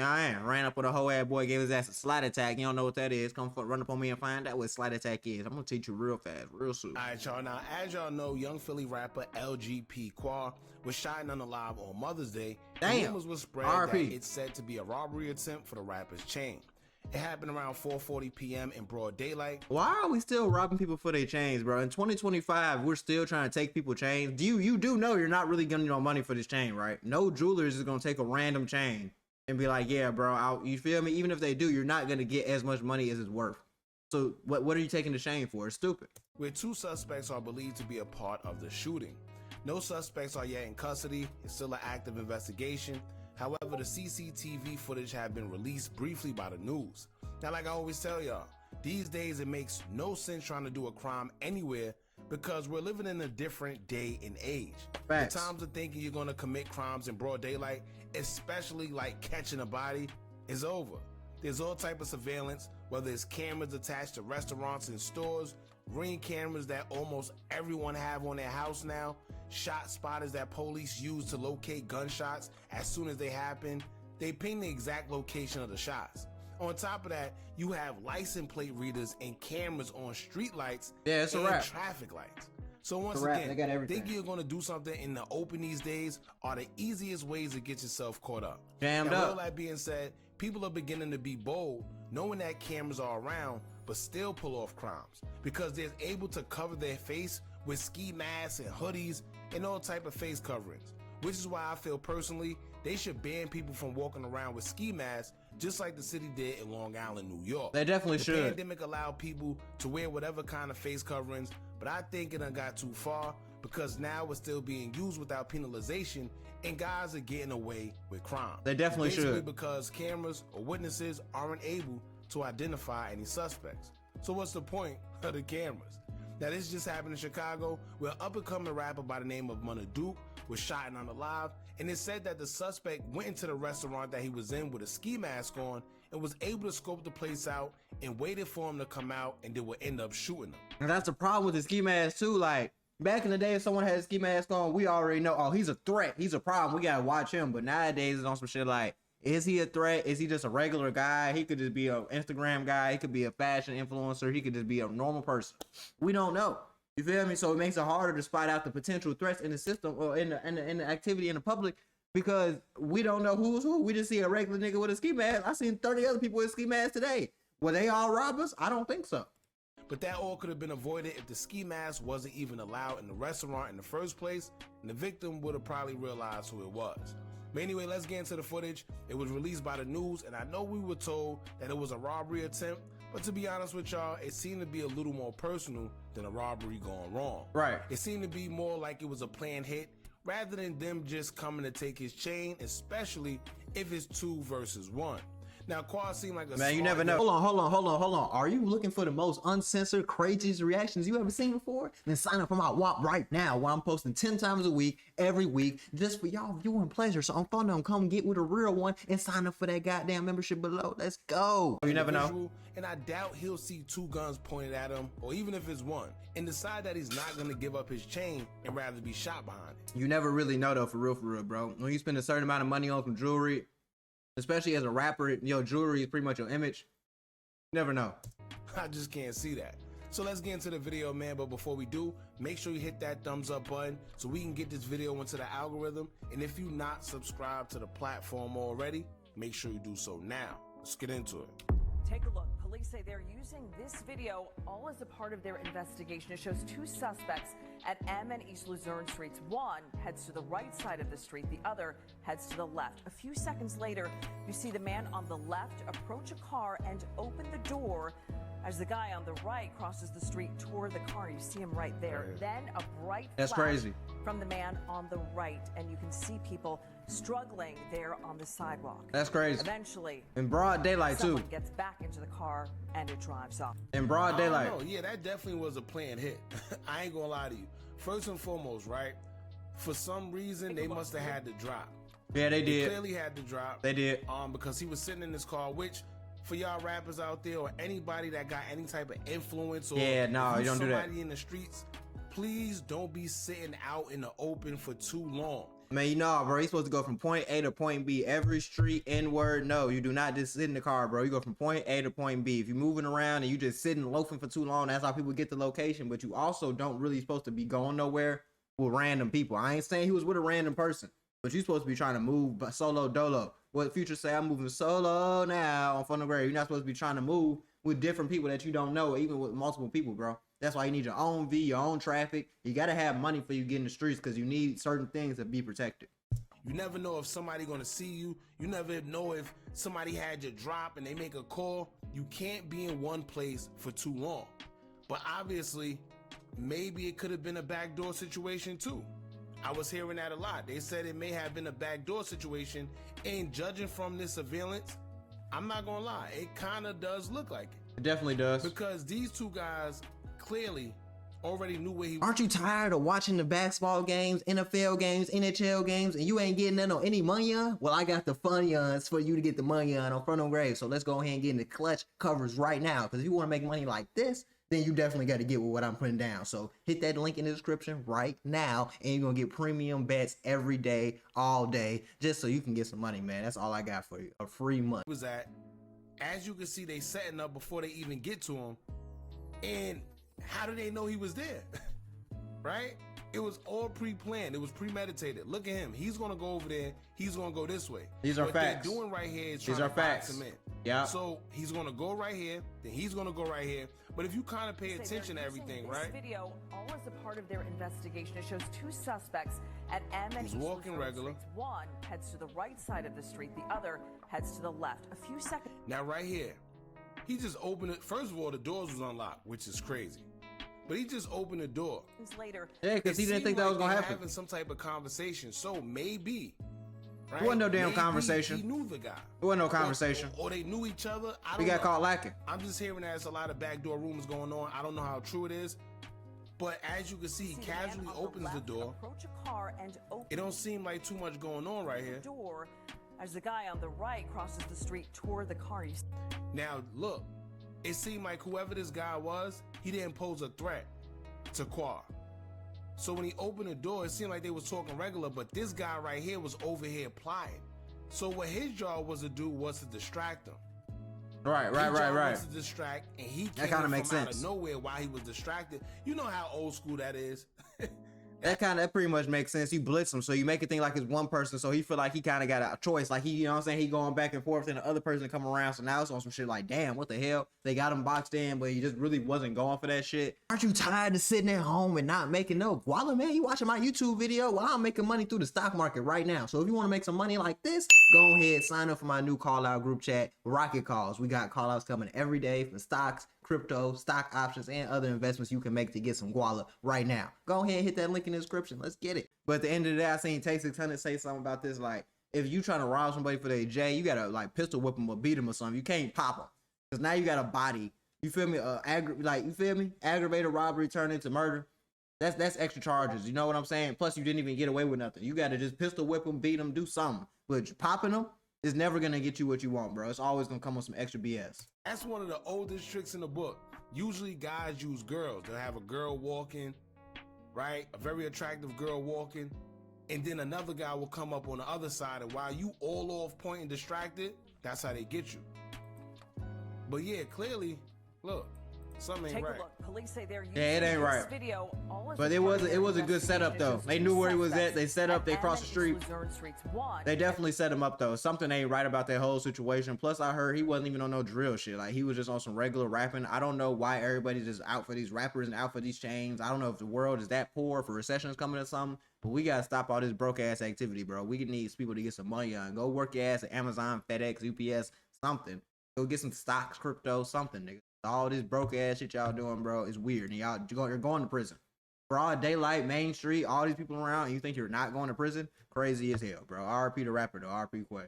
I am. Ran up with a whole ass boy, gave his ass a slide attack. You don't know what that is. Run up on me and find out what slide attack is. I'm gonna teach you real fast, real soon. All right, y'all. Now, as y'all know, young Philly rapper LGP Qua was shot and unalive on Mother's Day. Damn. Rumors were spread that it's said to be a robbery attempt for the rapper's chain. It happened around 4:40 p.m. in broad daylight. Why are we still robbing people for their chains, bro? In 2025, we're still trying to take people chains. You do know you're not really getting no money for this chain, right? No jewelers is gonna take a random chain and be like, yeah, bro, you feel me? Even if they do, you're not gonna get as much money as it's worth. So what are you taking the chain for? It's stupid. Where 2 suspects are believed to be a part of the shooting. No suspects are yet in custody. It's still an active investigation. However, the CCTV footage have been released briefly by the news. Now, like I always tell y'all, these days it makes no sense trying to do a crime anywhere because we're living in a different day and age. Facts. The times of thinking you're gonna commit crimes in broad daylight, especially like catching a body, is over. There's all type of surveillance, whether it's cameras attached to restaurants and stores, ring cameras that almost everyone have on their house now, shot spotters that police use to locate gunshots as soon as they happen. They ping the exact location of the shots. On top of that, you have license plate readers and cameras on street lights it's a wrap. traffic lights. So once They again, got everything. thinking you're going to do something in the open these days are the easiest ways to get yourself caught up. Jammed Now, up. with all that being said, people are beginning to be bold, knowing that cameras are around, but still pull off crimes because they're able to cover their face with ski masks and hoodies and all type of face coverings, which is why I feel personally they should ban people from walking around with ski masks just like the city did in Long Island, New York. They definitely should. The pandemic allowed people to wear whatever kind of face coverings, but I think it done got too far because now it's still being used without penalization and guys are getting away with crime. They definitely Basically should. because cameras or witnesses aren't able to identify any suspects. So what's the point of the cameras? Now, this just happened in Chicago, where an up-and-coming rapper by the name of Munna Duke was shot and unalive, and it said that the suspect went into the restaurant that he was in with a ski mask on and was able to scope the place out and waited for him to come out, and then would end up shooting him. And that's the problem with the ski mask too. Like back in the day, if someone had a ski mask on, we already know, oh, he's a threat, he's a problem, we gotta watch him. But nowadays it's on some shit like, is he a threat? Is he just a regular guy? He could just be an Instagram guy. He could be a fashion influencer. He could just be a normal person. We don't know. You feel me? So it makes it harder to spot out the potential threats in the system or in the activity in the public because we don't know who's who. We just see a regular nigga with a ski mask. I seen 30 other people with ski masks today. Were they all robbers? I don't think so. But that all could have been avoided if the ski mask wasn't even allowed in the restaurant in the first place, and the victim would have probably realized who it was. But anyway, let's get into the footage. It was released by the news, and I know we were told that it was a robbery attempt, but to be honest with y'all, it seemed to be a little more personal than a robbery gone wrong. Right. It seemed to be more like it was a planned hit, rather than them just coming to take his chain, especially if it's 2 versus 1. Now, Qua seemed like a man, you never know. Hold on. Are you looking for the most uncensored, craziest reactions you ever seen before? Then sign up for my WAP right now, where I'm posting 10 times a week, every week, just for y'all viewing pleasure. So I'm fun them. Come get with a real one and sign up for that goddamn membership below. Let's go. You never know. And I doubt he'll see 2 guns pointed at him, or even if it's 1, and decide that he's not gonna give up his chain and rather be shot behind it. You never really know though, for real, bro. When you spend a certain amount of money on some jewelry, especially as a rapper, your jewelry is pretty much your image. You never know. I just can't see that. So let's get into the video, man. But before we do, make sure you hit that thumbs up button so we can get this video into the algorithm. And if you're not subscribed to the platform already, make sure you do so now. Let's get into it. Take a look. Police say they're using this video all as a part of their investigation. It shows 2 suspects at M and East Luzerne Streets. One heads to the right side of the street. The other heads to the left. A few seconds later, you see the man on the left approach a car and open the door as the guy on the right crosses the street toward the car. You see him right there. Then a bright That's flash crazy. from the man on the right, and you can see people struggling there on the sidewalk. That's crazy. Eventually, In broad daylight too. someone gets back into the car and it drives off. In broad daylight. Oh, yeah, that definitely was a planned hit. I ain't gonna lie to you. First and foremost, right? For some reason, they must have had to drop. Yeah, they They did. clearly had to drop. They did. Because he was sitting in his car, which for y'all rappers out there or anybody that got any type of influence or Yeah, no, you don't do that. somebody in the streets, please don't be sitting out in the open for too long. Man, you know, bro, you're supposed to go from point A to point B. Every street, N-word, no. You do not just sit in the car, bro. You go from point A to point B. If you're moving around and you just sitting loafing for too long, that's how people get the location. But you also don't really supposed to be going nowhere with random people. I ain't saying he was with a random person, but you're supposed to be trying to move solo dolo. What Future say, I'm moving solo now on Fun and Grave. You're not supposed to be trying to move with different people that you don't know, even with multiple people, bro. That's why you need your own V, your own traffic. You got to have money for you get in the streets because you need certain things to be protected. You never know if somebody gonna see you. You never know if somebody had your drop and they make a call. You can't be in one place for too long. But obviously, maybe it could have been a backdoor situation too. I was hearing that a lot. They said it may have been a backdoor situation, and judging from this surveillance, I'm not gonna lie, it kind of does look like it. It definitely does. Because these two guys clearly already knew where he was. Aren't you tired of watching the basketball games, NFL games, NHL games, and you ain't getting none on any money on? Well, I got the funny ons for you to get the money on Front on Grave. So let's go ahead and get into clutch covers right now. Because if you want to make money like this, then you definitely got to get with what I'm putting down. So hit that link in the description right now, and you're going to get premium bets every day, all day, just so you can get some money, man. That's all I got for you. A free month. Was at, as you can see, they setting up before they even get to him. And how do they know he was there? Right? It was all pre-planned. It was premeditated. Look at him. He's going to go over there. He's going to go this way. These are what facts. What they're doing right here is These trying are to facts. box him in. Yeah. So he's going to go right here. Then he's going to go right here. But if you kind of pay attention to everything, right? This video, all as a part of their investigation, it shows two suspects at M and He's East walking Luzerne regular. Streets. One heads to the right side of the street. The other heads to the left. A few seconds Now right here, he just opened it. First of all, the doors was unlocked, which is crazy. But he just opened the door. later. Yeah, because he didn't think that was going to happen. Having some type of conversation. So maybe, right? It wasn't no damn Maybe conversation. He knew the guy. It wasn't no conversation. Or they knew each other. I don't We got know. caught lacking. I'm just hearing there's a lot of backdoor rumors going on. I don't know how true it is. But as you can see, he See the man casually on opens the left door. Approach a car and open It don't seem like too much going on right here. the door as the guy on the right crosses the street toward the car. Now, look, it seemed like whoever this guy was, he didn't pose a threat to Qua. So when he opened the door, it seemed like they was talking regular, but this guy right here was over here plotting. So what his job was to do was to distract him. Right. His job was to distract, and he came kinda in makes from out of sense. nowhere while he was distracted. You know how old school that is. That pretty much makes sense. You blitz him, so you make it think like it's one person, so he feel like he kind of got a choice. Like he, you know what I'm saying, he going back and forth, and the other person come around. So now it's on some shit like, damn, what the hell? They got him boxed in, but he just really wasn't going for that shit. Aren't you tired of sitting at home and not making no guala, man? You watching my YouTube video? Well, I'm making money through the stock market right now. So if you want to make some money like this, go ahead, sign up for my new call out group chat, Rocket Calls. We got call outs coming every day for stocks, crypto, stock options, and other investments you can make to get some guala right now. Go ahead and hit that link in the description. Let's get it. But at the end of the day, I seen Take 600 say something about this. Like, if you trying to rob somebody for their J, you gotta like pistol whip them or beat them or something. You can't pop them because now you got a body. You feel me? You feel me? Aggravated robbery turned into murder. That's extra charges. You know what I'm saying? Plus, you didn't even get away with nothing. You gotta just pistol whip them, beat them, do something. But popping them is never gonna get you what you want, bro. It's always gonna come with some extra BS. That's one of the oldest tricks in the book. Usually guys use girls. They'll have a girl walking, right? A very attractive girl walking. And then another guy will come up on the other side. And while you all off point and distracted, that's how they get you. But yeah, clearly, look, something ain't Take right. a look. Police say they're using Yeah, it ain't this right. video all as But a it part was of it their was a good setup though. investigation. They knew where he was at. They set up. They crossed the street. Luzerne Streets 1. They definitely set him up though. Something ain't right about that whole situation. Plus, I heard he wasn't even on no drill shit. Like he was just on some regular rapping. I don't know why everybody's just out for these rappers and out for these chains. I don't know if the world is that poor, if a recession is coming or something. But we gotta stop all this broke ass activity, bro. We need people to get some money on. Go work your ass at Amazon, FedEx, UPS, something. Go get some stocks, crypto, something, nigga. All this broke ass shit y'all doing, bro, is weird. And you're going to prison. Broad daylight, Main Street, all these people around, and you think you're not going to prison? Crazy as hell, bro. RP the rapper, though. RP Quay.